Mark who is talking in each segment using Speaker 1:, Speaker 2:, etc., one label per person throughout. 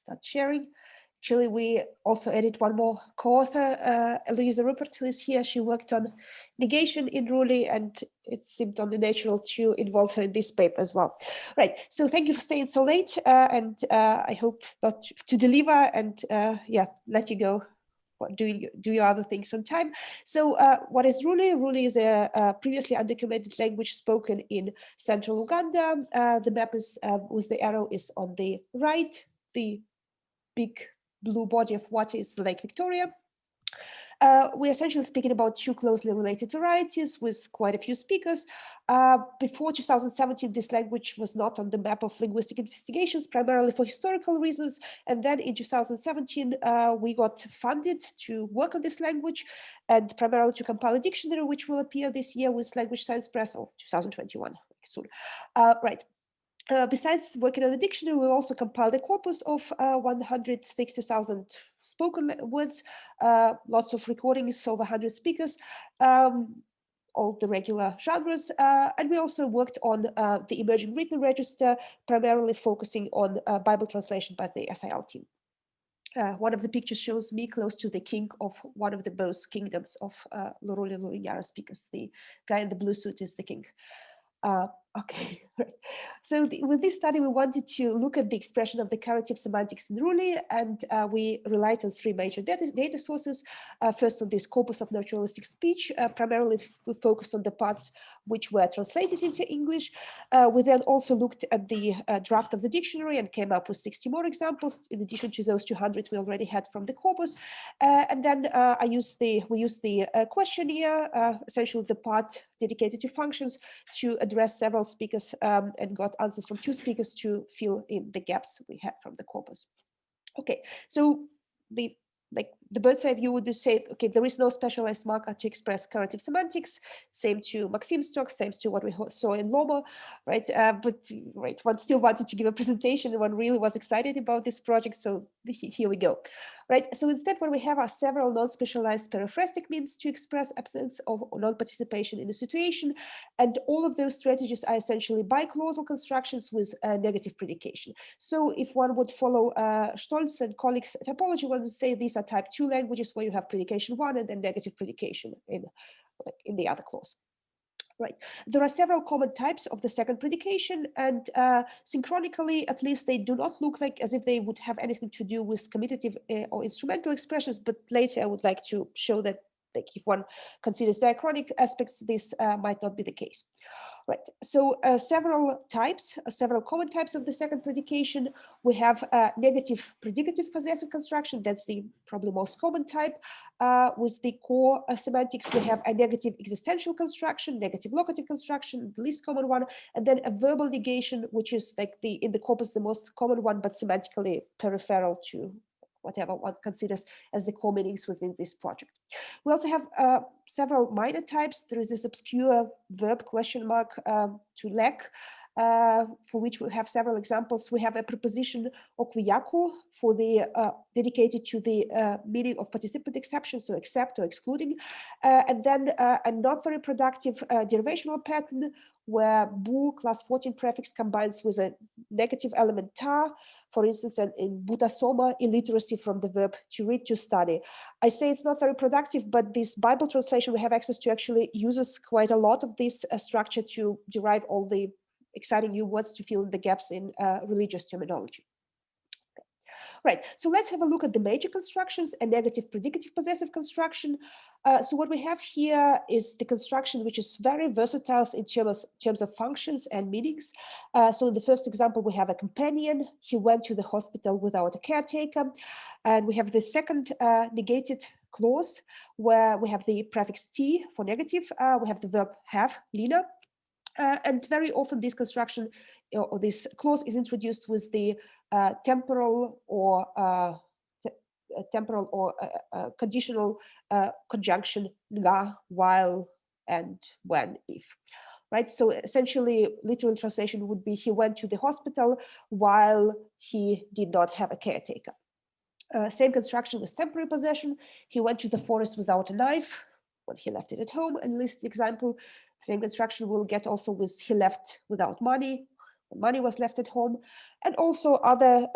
Speaker 1: start sharing. Actually, we also added one more co-author, Eloisa Ruppert, who is here. She worked on negation in Ruuli, and it seemed only natural to involve her in this paper as well. Right, so thank you for staying so late, and I hope not to deliver and yeah, let you go do your other things on time. So what is Ruuli? Ruuli is a previously undocumented language spoken in central Uganda. The map is with the arrow is on the right. The big blue body of water is the Lake Victoria. We're essentially speaking about two closely related varieties with quite a few speakers. Before 2017, this language was not on the map of linguistic investigations, primarily for historical reasons. And then in 2017, we got funded to work on this language, and primarily to compile a dictionary, which will appear this year with Language Science Press, or 2021 soon. Right. Besides working on the dictionary, we also compiled a corpus of 160,000 spoken words, lots of recordings, over 100 speakers, all the regular genres. And we also worked on the emerging written register, primarily focusing on Bible translation by the SIL team. One of the pictures shows me close to the king of one of the both kingdoms of Ruuli speakers. The guy in the blue suit is the king. Okay, right. So with this study, we wanted to look at the expression of the caritive semantics in Ruuli, and we relied on three major data sources. First, on this corpus of naturalistic speech, primarily we focused on the parts which were translated into English. We then also looked at the draft of the dictionary and came up with 60 more examples, in addition to those 200 we already had from the corpus. And then we used the questionnaire, essentially the part dedicated to functions, to address several speakers and got answers from 2 speakers to fill in the gaps we had from the corpus. Okay, so the bird's eye view would be say, okay, there is no specialized marker to express caritive semantics. Same to Maxim's talk, same to what we saw in Lomo, right? But one still wanted to give a presentation, and one really was excited about this project. So here we go, right? So instead, what we have are several non-specialized periphrastic means to express absence of non-participation in a situation, and all of those strategies are essentially biclausal constructions with negative predication. So if one would follow Stolz and colleagues' typology, one would say these are type 2 languages where you have predication 1 and then negative predication in the other clause. Right. There are several common types of the second predication, and synchronically, at least, they do not look like as if they would have anything to do with comitative or instrumental expressions. But later, I would like to show that, like, if one considers diachronic aspects, this might not be the case. Right. So several common types of the second predication. We have negative predicative possessive construction. That's the probably most common type. With the core semantics, we have a negative existential construction, negative locative construction, the least common one, and then a verbal negation, which is like in the corpus the most common one, but semantically peripheral to whatever one considers as the core meanings within this project. We also have several minor types. There is this obscure verb question mark to lack, for which we have several examples. We have a preposition okwiyaku for the dedicated to the meaning of participant exception, so except or excluding, and then a not very productive derivational pattern where bu class 14 prefix combines with a negative element ta, for instance, in butasoma, illiteracy from the verb to read, to study. I say it's not very productive, but this Bible translation we have access to actually uses quite a lot of this structure to derive all the exciting new words to fill in the gaps in religious terminology. Right, so let's have a look at the major constructions, a negative predicative possessive construction. So what we have here is the construction which is very versatile in terms of functions and meanings. So in the first example, we have a companion. He went to the hospital without a caretaker. And we have the second negated clause where we have the prefix t for negative. We have the verb have, Lina. And very often this construction or this clause is introduced with the temporal or conditional conjunction nga, while, and when, if. Right, so essentially literal translation would be he went to the hospital while he did not have a caretaker. Same construction with temporary possession. He went to the forest without a knife when he left it at home. And this example, same construction we'll get also with he left without money money was left at home, and also other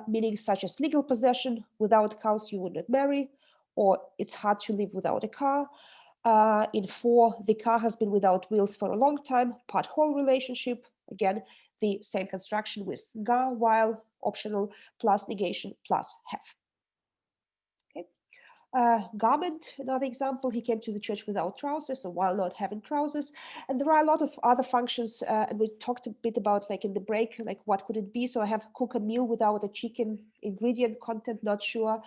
Speaker 1: meanings such as legal possession. Without cows, you would not marry, or it's hard to live without a car. In 4, the car has been without wheels for a long time, part-whole relationship. Again, the same construction with ga, while, optional, plus negation, plus have. Garment, another example, he came to the church without trousers, or while not having trousers. And there are a lot of other functions, and we talked a bit about, like in the break, like what could it be? So I have cook a meal without a chicken, ingredient content, not sure.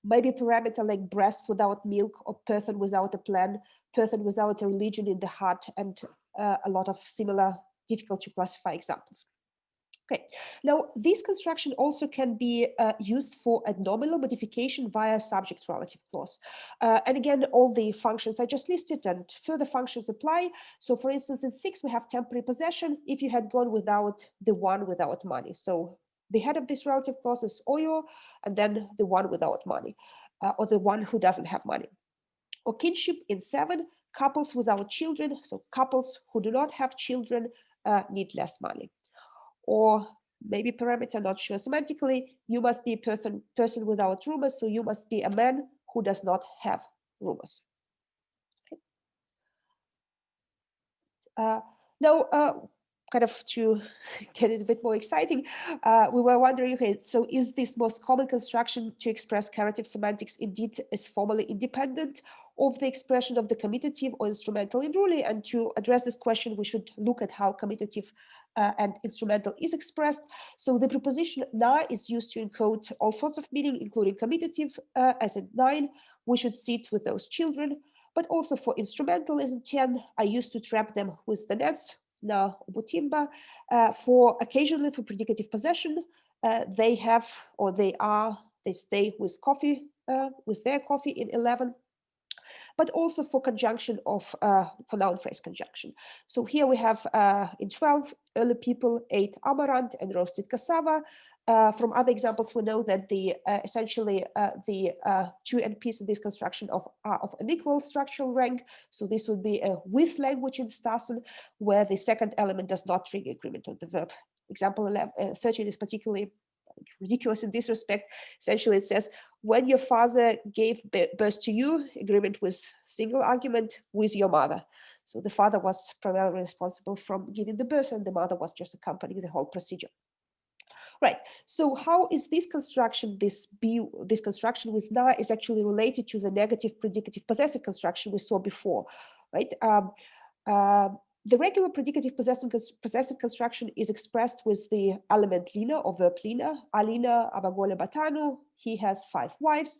Speaker 1: Maybe parameter like breasts without milk, or person without a plan, person without a religion in the heart, and a lot of similar difficult to classify examples. Okay, now this construction also can be used for a nominal modification via subject relative clause. And again, all the functions I just listed and further functions apply. So for instance, in 6, we have temporary possession if you had gone without the one without money. So the head of this relative clause is oyo, and then the one without money, or the one who doesn't have money. Or kinship in 7, couples without children. So couples who do not have children need less money. Or maybe parameter, not sure semantically, you must be a person without rumors, so you must be a man who does not have rumors. Okay. Now, kind of to get it a bit more exciting, we were wondering, okay, so is this most common construction to express caritive semantics indeed is formally independent of the expression of the comitative or instrumental in Ruuli? And to address this question, we should look at how comitative and instrumental is expressed. So the preposition na is used to encode all sorts of meaning, including comitative, as in 9, we should sit with those children. But also for instrumental as in 10, I used to trap them with the nets, na butimba. For occasionally for predicative possession, they have, or they are, they stay with coffee, with their coffee in 11. But also for conjunction of, for noun phrase conjunction. So here we have in 12, early people ate amaranth and roasted cassava. From other examples, we know that the essentially the 2 NPs in this construction are of unequal structural rank. So this would be a with language in Stassen, where the second element does not trigger agreement on the verb. Example 13 is particularly ridiculous in this respect. Essentially, it says, when your father gave birth to you, agreement with single argument with your mother. So the father was primarily responsible from giving the birth, and the mother was just accompanying the whole procedure. Right. So how is this construction, this construction with na is actually related to the negative predicative possessive construction we saw before, right? The regular predicative possessive construction is expressed with the element lina or verb lina. Alina abagole batanu, he has 5 wives.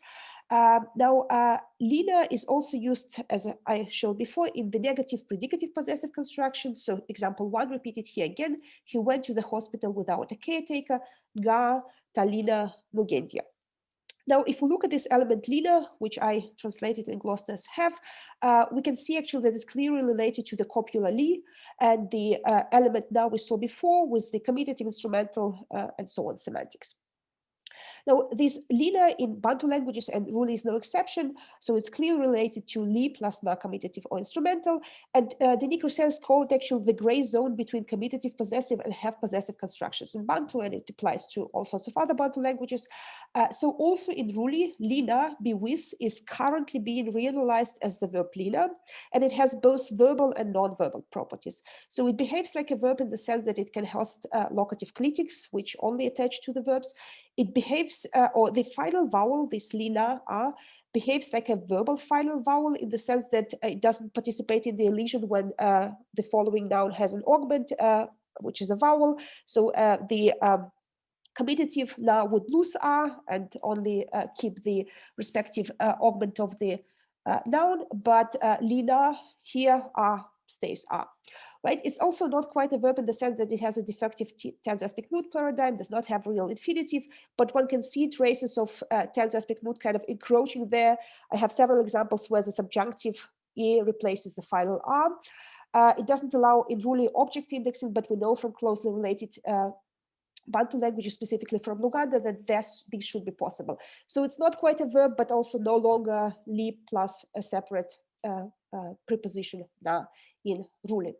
Speaker 1: Now, lina is also used, as I showed before, in the negative predicative possessive construction. So example 1 repeated here again. He went to the hospital without a caretaker. Ga talina mugendia. Now, if we look at this element lina, which I translated and glossed as have, we can see actually that it's clearly related to the copula li, and the element now we saw before with the comitative, instrumental, and so on semantics. Now, this lina in Bantu languages, and Ruuli is no exception, so it's clearly related to li plus na comitative or instrumental, and the Nicrosense called actually the gray zone between comitative possessive and have possessive constructions in Bantu, and it applies to all sorts of other Bantu languages. So also in Ruuli, lina, be with, is currently being reanalyzed as the verb lina, and it has both verbal and non-verbal properties. So it behaves like a verb in the sense that it can host locative clitics, which only attach to the verbs. It behaves, or the final vowel, this lina, behaves like a verbal final vowel in the sense that it doesn't participate in the elision when the following noun has an augment, which is a vowel. So the comitative na would lose a and only keep the respective augment of the noun, but lina here stays a. Right? It's also not quite a verb in the sense that it has a defective tense aspect mood paradigm, does not have real infinitive, but one can see traces of tense aspect mood kind of encroaching there. I have several examples where the subjunctive e replaces the final r. It doesn't allow in Ruuli object indexing, but we know from closely related Bantu languages, specifically from Luganda, that this should be possible. So it's not quite a verb, but also no longer li plus a separate preposition na in Ruuli.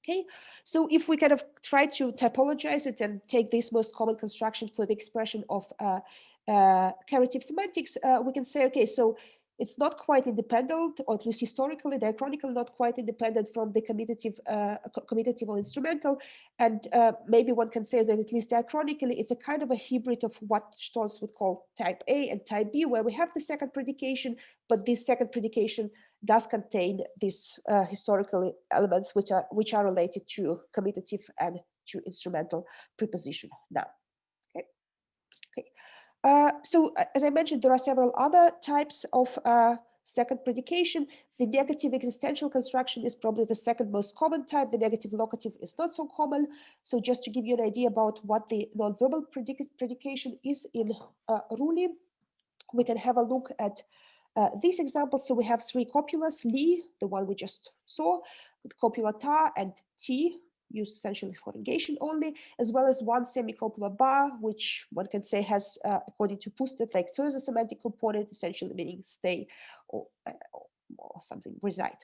Speaker 1: Okay, so if we kind of try to typologize it and take this most common construction for the expression of caritive semantics, we can say, okay, so it's not quite independent, or at least historically, diachronically not quite independent from the commitative or instrumental. And maybe one can say that at least diachronically, it's a kind of a hybrid of what Stolz would call type A and type B, where we have the second predication, but this second predication does contain these historical elements which are related to commitative and to instrumental preposition now. Okay. Okay. So as I mentioned, there are several other types of second predication. The negative existential construction is probably the second most common type. The negative locative is not so common. So just to give you an idea about what the nonverbal predication is in Ruuli, we can have a look at these examples. So we have three copulas: li, the one we just saw, with copula ta and ti, used essentially for negation only, as well as one semicopula ba, which one can say has, according to Pustet, like further semantic component, essentially meaning stay or something, reside.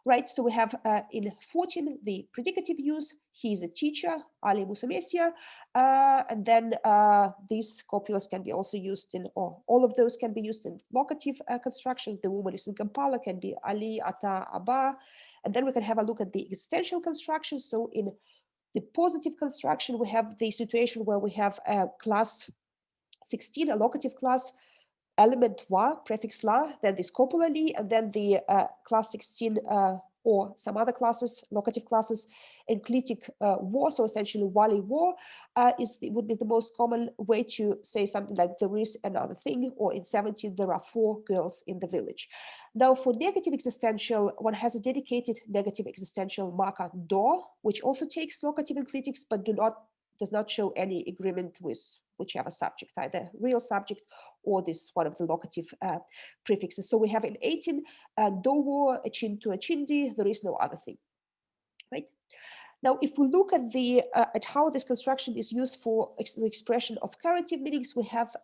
Speaker 1: Right, so we have in 14 the predicative use. He is a teacher, Ali Musamesia, and then these copulas can be also used in, or all of those can be used in locative constructions. The woman is in Kampala, can be Ali, Ata, Abba, and then we can have a look at the existential construction. So in the positive construction, we have the situation where we have a class 16, a locative class, element wa, prefix la, then this copula li, and then the class 16 or some other classes, locative classes, enclitic war, so essentially wali war, would be the most common way to say something like there is another thing, or in 17 there are 4 girls in the village. Now for negative existential, one has a dedicated negative existential marker do, which also takes locative enclitics, but does not show any agreement with whichever subject, either real subject or this one of the locative prefixes. So we have in 18, dowo, achin to achindi, there is no other thing, right? Now, if we look at at how this construction is used for the expression of caritive meanings, we have,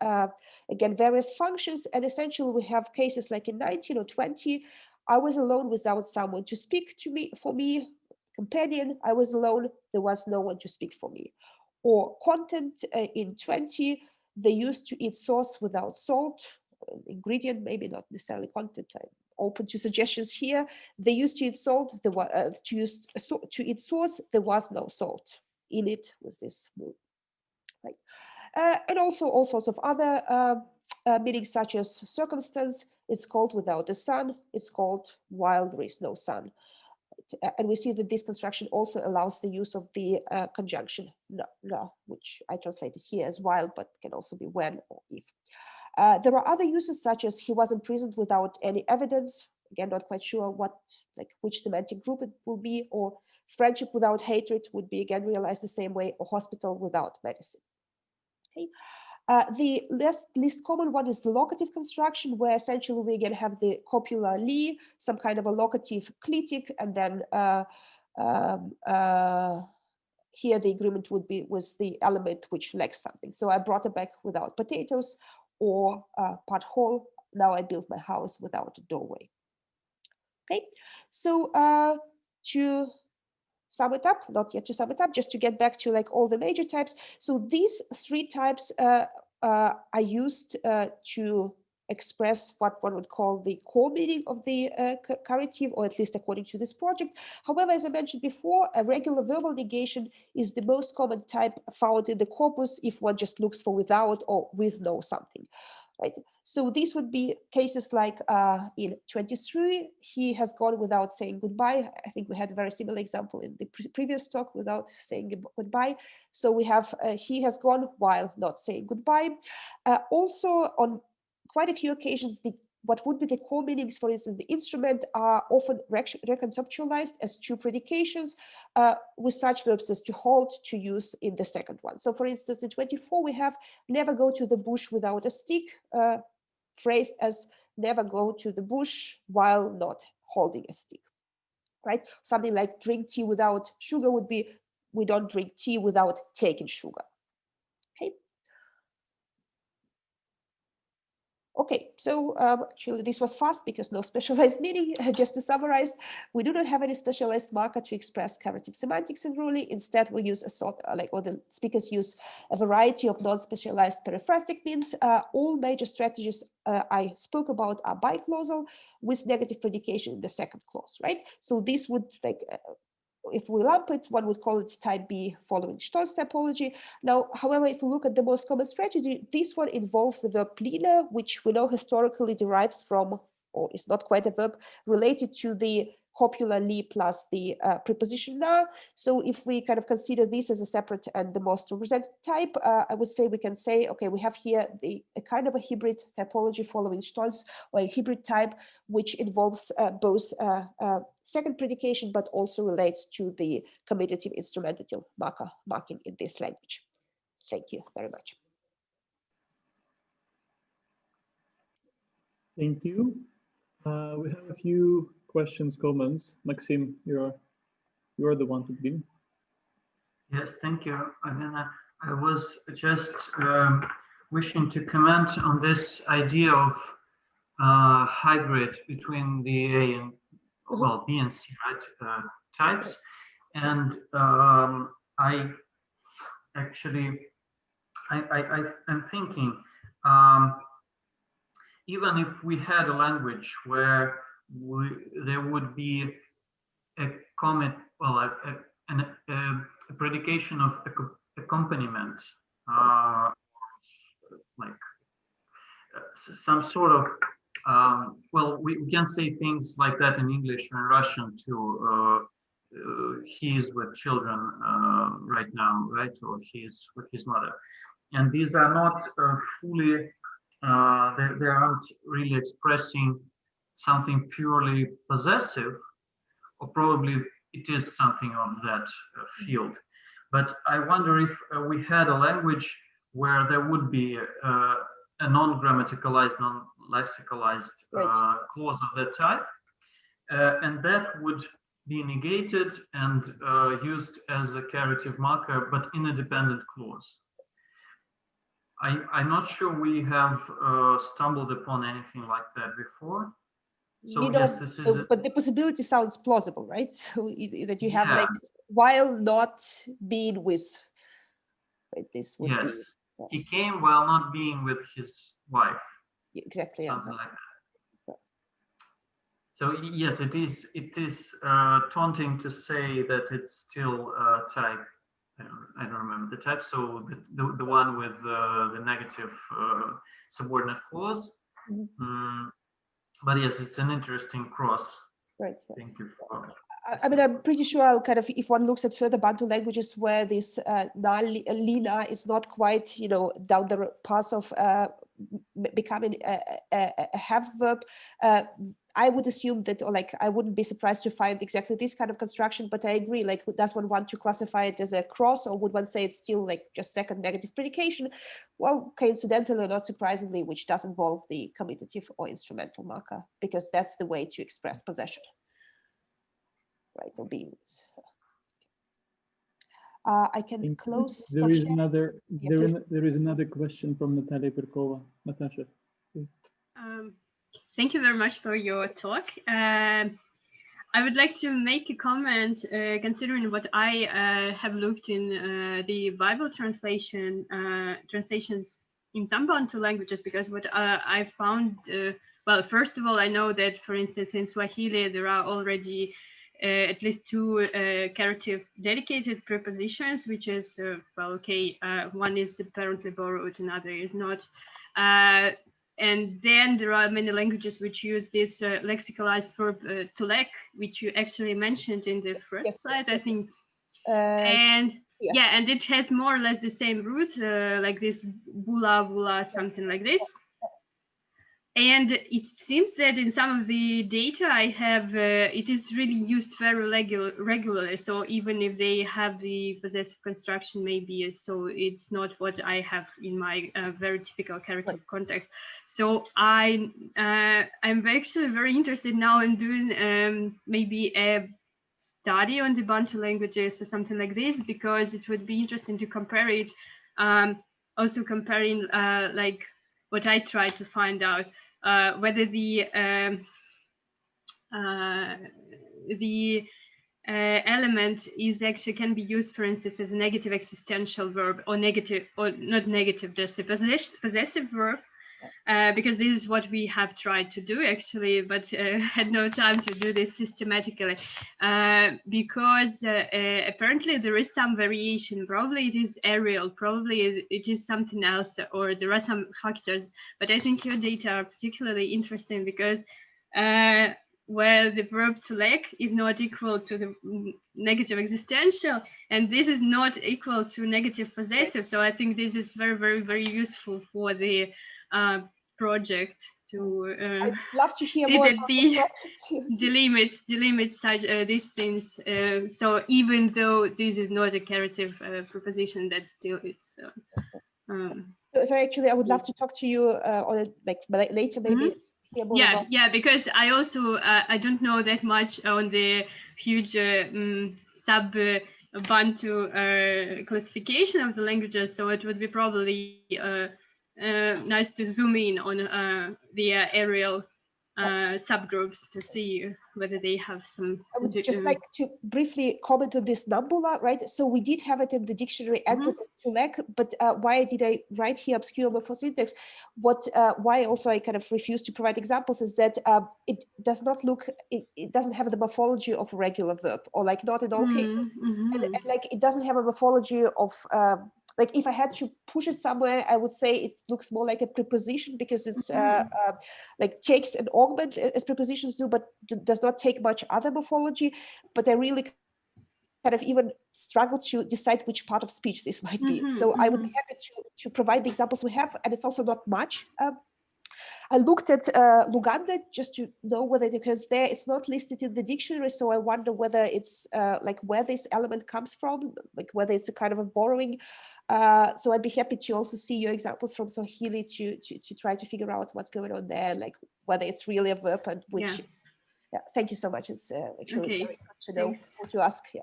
Speaker 1: again, various functions, and essentially we have cases like in 19 or 20, I was alone without someone to speak to me, for me, companion, I was alone, there was no one to speak for me. Or content in 20, they used to eat sauce without salt, ingredient, maybe not necessarily content, I'm open to suggestions here. They used to eat salt, to eat sauce, there was no salt in it with this move, right? And also all sorts of other meanings such as circumstance, it's cold without the sun, it's cold while there is no sun. And we see that this construction also allows the use of the conjunction no, which I translated here as while, but can also be when or if. There are other uses such as he was imprisoned without any evidence. Again, not quite sure which semantic group it will be, or friendship without hatred would be again realized the same way, or hospital without medicine. Okay. The least common one is the locative construction, where essentially we again have the copula li, some kind of a locative clitic, and then here the agreement would be with the element which lacks something. So I brought a bag without potatoes, or part whole, now I built my house without a doorway. Okay, so to sum it up, not yet to sum it up, just to get back to like all the major types. So these 3 types are used to express what one would call the core meaning of the caritive, or at least according to this project. However, as I mentioned before, a regular verbal negation is the most common type found in the corpus if one just looks for without or with no something. Right. So these would be cases like in 23, he has gone without saying goodbye. I think we had a very similar example in the previous talk, without saying goodbye. So we have he has gone while not saying goodbye. Also on quite a few occasions, what would be the core meanings, for instance, the instrument, are often reconceptualized as 2 predications with such verbs as to hold, to use in the second one. So for instance, in 24, we have never go to the bush without a stick, phrased as never go to the bush while not holding a stick, right? Something like drink tea without sugar would be, we don't drink tea without taking sugar. Okay. Okay, so actually this was fast because no specialized meaning. Just to summarize, we do not have any specialized marker to express caritive semantics in Ruuli. Instead, we use a sort or the speakers use a variety of non-specialized periphrastic means. All major strategies I spoke about are biclausal with negative predication in the second clause, right? So this would like if we lump it, one would call it type B following Stolz typology. Now, however, if we look at the most common strategy, this one involves the verb pleader, which we know historically derives from, or is not quite a verb, related to the copula li plus the preposition na. So if we kind of consider this as a separate and the most represented type, I would say we can say, okay, we have here a kind of a hybrid typology following Stolz, or a hybrid type, which involves both second predication, but also relates to the comitative instrumentative marking in this language. Thank you very much.
Speaker 2: Thank you. We have a few questions, comments. Maxim, you're the one to begin.
Speaker 3: Yes, thank you, Alena. I was just wishing to comment on this idea of hybrid between the A and well, B and C, right, types. And I actually, I'm thinking, even if we had a language where there would be a comment, well, a predication of accompaniment, like some sort of, well, we can say things like that in English or in Russian too. He is with children right now, right? Or he is with his mother. And these are not fully, they aren't really expressing something purely possessive, or probably it is something of that field. But I wonder if we had a language where there would be a non-grammaticalized, non-lexicalized clause of that type, and that would be negated and used as a caritive marker, but in a dependent clause. I'm not sure we have stumbled upon anything like that before. So yes, this is
Speaker 1: but the possibility sounds plausible, right? So that you have like while not being with. Right? This would be.
Speaker 3: Yeah. He came while not being with his wife.
Speaker 1: Exactly.
Speaker 3: Something like that. So yes, it is taunting to say that it's still type. I don't remember the type. So the one with the negative subordinate clause. But yes, it's an interesting cross.
Speaker 1: Right.
Speaker 3: Thank you for.
Speaker 1: I mean, I'm pretty sure I'll kind of, if one looks at further Bantu languages where this lina is not quite, you know, down the path of becoming a have verb, I would assume that, or like, I wouldn't be surprised to find exactly this kind of construction, but I agree, like, does one want to classify it as a cross, or would one say it's still like just second negative predication? Well, coincidentally or not surprisingly, which does involve the comitative or instrumental marker, because that's the way to express possession. Right, or beings. I can close.
Speaker 2: There is another. There is another question from Natalia Perkova. Natasha, please.
Speaker 4: Thank you very much for your talk. I would like to make a comment, considering what I have looked in the Bible translations in some Bantu languages, because what I found. Well, first of all, I know that, for instance, in Swahili there are already at least two caritive dedicated prepositions, which is, well, okay, one is apparently borrowed, another is not. And then there are many languages which use this lexicalized verb to lek, which you actually mentioned in the first slide, I think. And yeah, and it has more or less the same root, like this bula, bula, something like this. And it seems that in some of the data I have, it is really used very regularly. So even if they have the possessive construction, maybe, so it's not what I have in my very typical caritive context. So I'm actually very interested now in doing maybe a study on the Bantu languages or something like this, because it would be interesting to compare it. Also comparing like what I try to find out, whether the element is actually can be used, for instance, as a negative existential verb, or negative, or not negative, just a possessive verb, because this is what we have tried to do actually, but had no time to do this systematically, because apparently there is some variation. Probably it is aerial, probably it is something else, or there are some factors. But I think your data are particularly interesting because where the verb to lack is not equal to the negative existential, and this is not equal to negative possessive. So I think this is very, very, very useful for the project to
Speaker 1: I'd love to hear
Speaker 4: see
Speaker 1: more
Speaker 4: that
Speaker 1: about the project.
Speaker 4: delimit such these things. So even though this is not a caritive proposition, that still it's.
Speaker 1: So actually, I would love to talk to you on it, like later, maybe. Hear more about.
Speaker 4: Yeah, because I also I don't know that much on the huge sub Bantu classification of the languages, so it would be probably nice to zoom in on the aerial subgroups to see whether they have some.
Speaker 1: I would just like to briefly comment on this numbula, right? So we did have it in the dictionary and the Tulek, but why did I write here obscure morphosyntax? Why also I kind of refuse to provide examples is that it does not look, it doesn't have the morphology of a regular verb, or like not in all cases, and like it doesn't have a morphology of like if I had to push it somewhere, I would say it looks more like a preposition because it's like takes an augment as prepositions do, but does not take much other morphology. But I really kind of even struggle to decide which part of speech this might be. So I would be happy to provide the examples we have, and it's also not much. I looked at Luganda just to know whether, because there it's not listed in the dictionary, so I wonder whether it's like where this element comes from, like whether it's a kind of a borrowing. So I'd be happy to also see your examples from Swahili to try to figure out what's going on there, like whether it's really a verb and which. Yeah, thank you so much. It's actually very good to know what you ask here.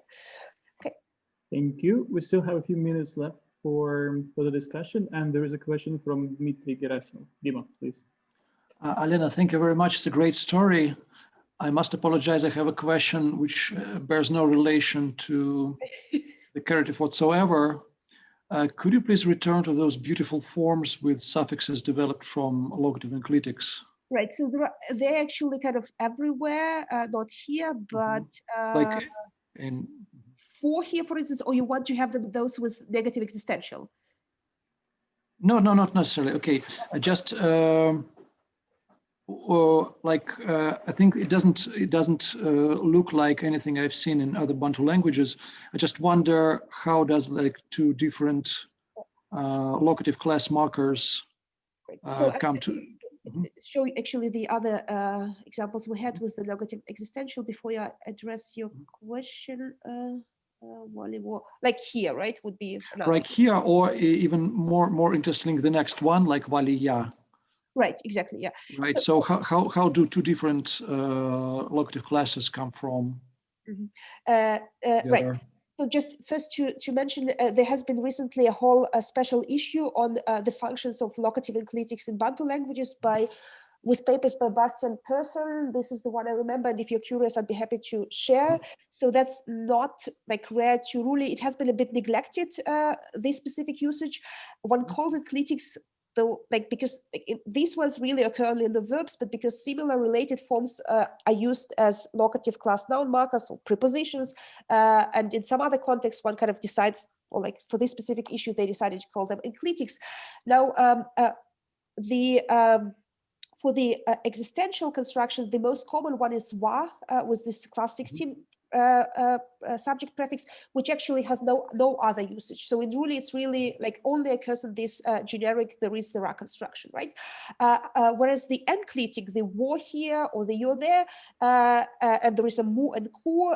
Speaker 1: Okay.
Speaker 2: Thank you. We still have a few minutes left for the discussion, and there is a question from Dmitry Gerasimov. Dima, please.
Speaker 5: Alena, thank you very much. It's a great story. I must apologize. I have a question which bears no relation to the caritive whatsoever. Could you please return to those beautiful forms with suffixes developed from locative and clitics?
Speaker 1: Right. So they're actually kind of everywhere, not here, but
Speaker 5: like in
Speaker 1: for here, for instance, or you want to have those with negative existential?
Speaker 5: No, not necessarily. Okay, I just. I think it doesn't look like anything I've seen in other Bantu languages. I just wonder how does like two different locative class markers come to
Speaker 1: show actually the other examples we had with the locative existential before I address your question. Like here, right? Would be
Speaker 5: right here, or even more interesting, the next one, like Valiya.
Speaker 1: Right, exactly, yeah.
Speaker 5: Right, so how do two different locative classes come from?
Speaker 1: Right, so just first to mention, there has been recently a whole special issue on the functions of locative and clitics in Bantu languages with papers by Bastian Persson. This is the one I remember, and if you're curious, I'd be happy to share. So that's not like rare to Ruuli. It has been a bit neglected, this specific usage. One calls it clitics, though, like because these ones really occur only in the verbs, but because similar related forms are used as locative class noun markers or prepositions, and in some other contexts, one kind of decides, or like for this specific issue, they decided to call them enclitics. Now, for the existential construction, the most common one is wa, with this class 16 subject prefix, which actually has no other usage. So in Ruuli, it's really like only occurs in this generic there is, there are construction, right? Whereas the enclitic, the war here or the you're there, and there is a mu and ku,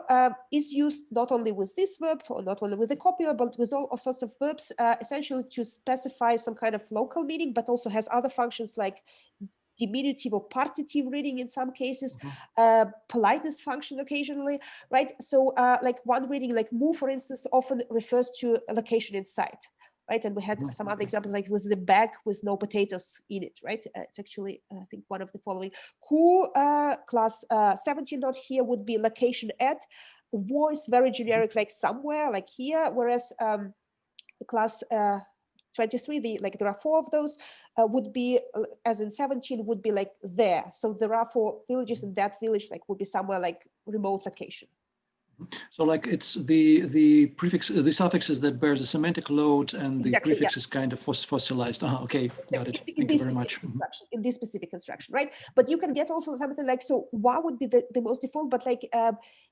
Speaker 1: is used not only with this verb or not only with the copula, but with all sorts of verbs, essentially to specify some kind of local meaning, but also has other functions like diminutive or partitive reading in some cases, politeness function occasionally, right? So like one reading like mu, for instance, often refers to a location in sight. right? And we had some other examples, like with the bag with no potatoes in it, right? It's actually, I think, one of the following. Who, class 17 not here, would be location at. War is very generic, like somewhere, like here, whereas class 23, like there are 4 of those, would be, as in 17, would be like there. So there are 4 villages in that village, like would be somewhere like remote location.
Speaker 5: So like it's the prefix, the suffixes that bears the semantic load, and the
Speaker 1: Exactly,
Speaker 5: prefix is kind of fossilized. Okay, got it. Thank you very much.
Speaker 1: In this specific construction, right? But you can get also something like, so wa would be the most default, but like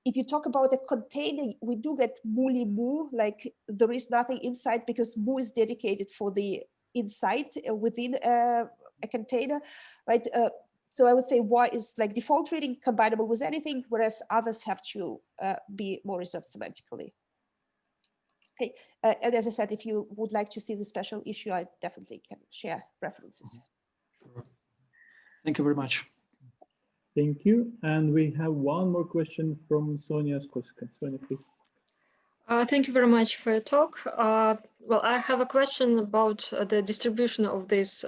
Speaker 1: if you talk about a container, we do get muli mu, like there is nothing inside, because mu is dedicated for the inside within a container, right? So I would say wa is like default reading, combinable with anything, whereas others have to be more reserved semantically. Okay, and as I said, if you would like to see the special issue, I definitely can share references.
Speaker 5: Sure. Thank you very much.
Speaker 2: Thank you. And we have one more question from Sonia Skoska. Sonia, please.
Speaker 6: Thank you very much for your talk. Well, I have a question about the distribution of this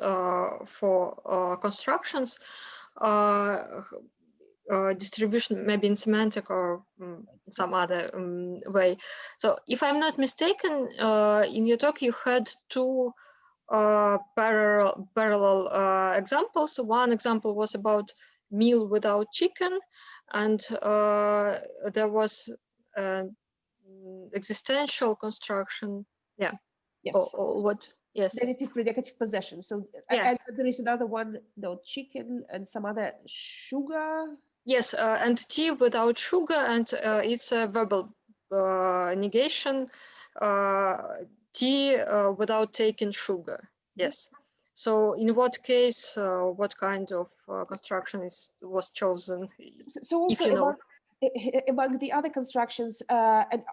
Speaker 6: for constructions. Distribution maybe in semantic or some other way. So if I'm not mistaken, in your talk you had 2 parallel examples. One example was about meal without chicken, and there was existential construction. Yeah.
Speaker 1: Yes.
Speaker 6: Or what? Yes.
Speaker 1: Negative predicative possession. So
Speaker 6: Yeah.
Speaker 1: and there is another one, no, chicken and some other sugar.
Speaker 6: Yes, and tea without sugar, and it's a verbal negation. Tea without taking sugar. Yes. So in what case, what kind of construction was chosen?
Speaker 1: So also
Speaker 6: if you know.
Speaker 1: among the other constructions, and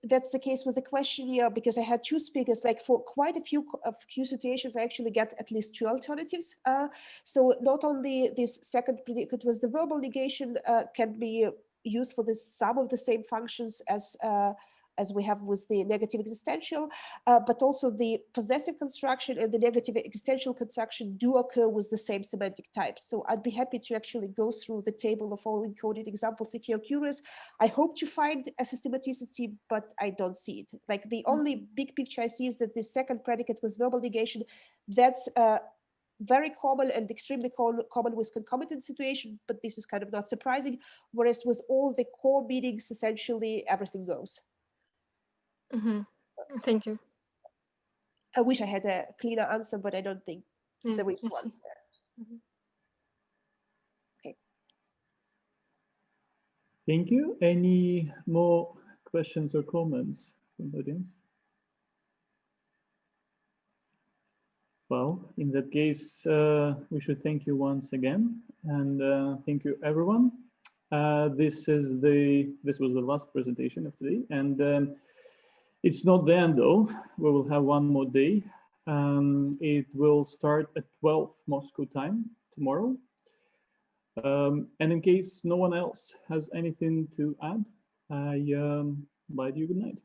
Speaker 1: that's the case with the question here, because I had 2 speakers, like for quite a few situations, I actually get at least 2 alternatives. So not only this second predicate was the verbal negation can be used for some of the same functions as we have with the negative existential, but also the possessive construction and the negative existential construction do occur with the same semantic types. So I'd be happy to actually go through the table of all encoded examples if you're curious. I hope to find a systematicity, but I don't see it. Like the only big picture I see is that the second predicate was verbal negation. That's very common and extremely common with concomitant situation, but this is kind of not surprising. Whereas with all the core meanings, essentially everything goes.
Speaker 6: Thank you.
Speaker 1: I wish I had a cleaner answer, but I don't think there is one. Okay.
Speaker 2: Thank you. Any more questions or comments from the audience? Well, in that case, we should thank you once again, and thank you everyone. This was the last presentation of today, and it's not the end though. We will have one more day. It will start at 12 Moscow time tomorrow. And in case no one else has anything to add, I bid you good night.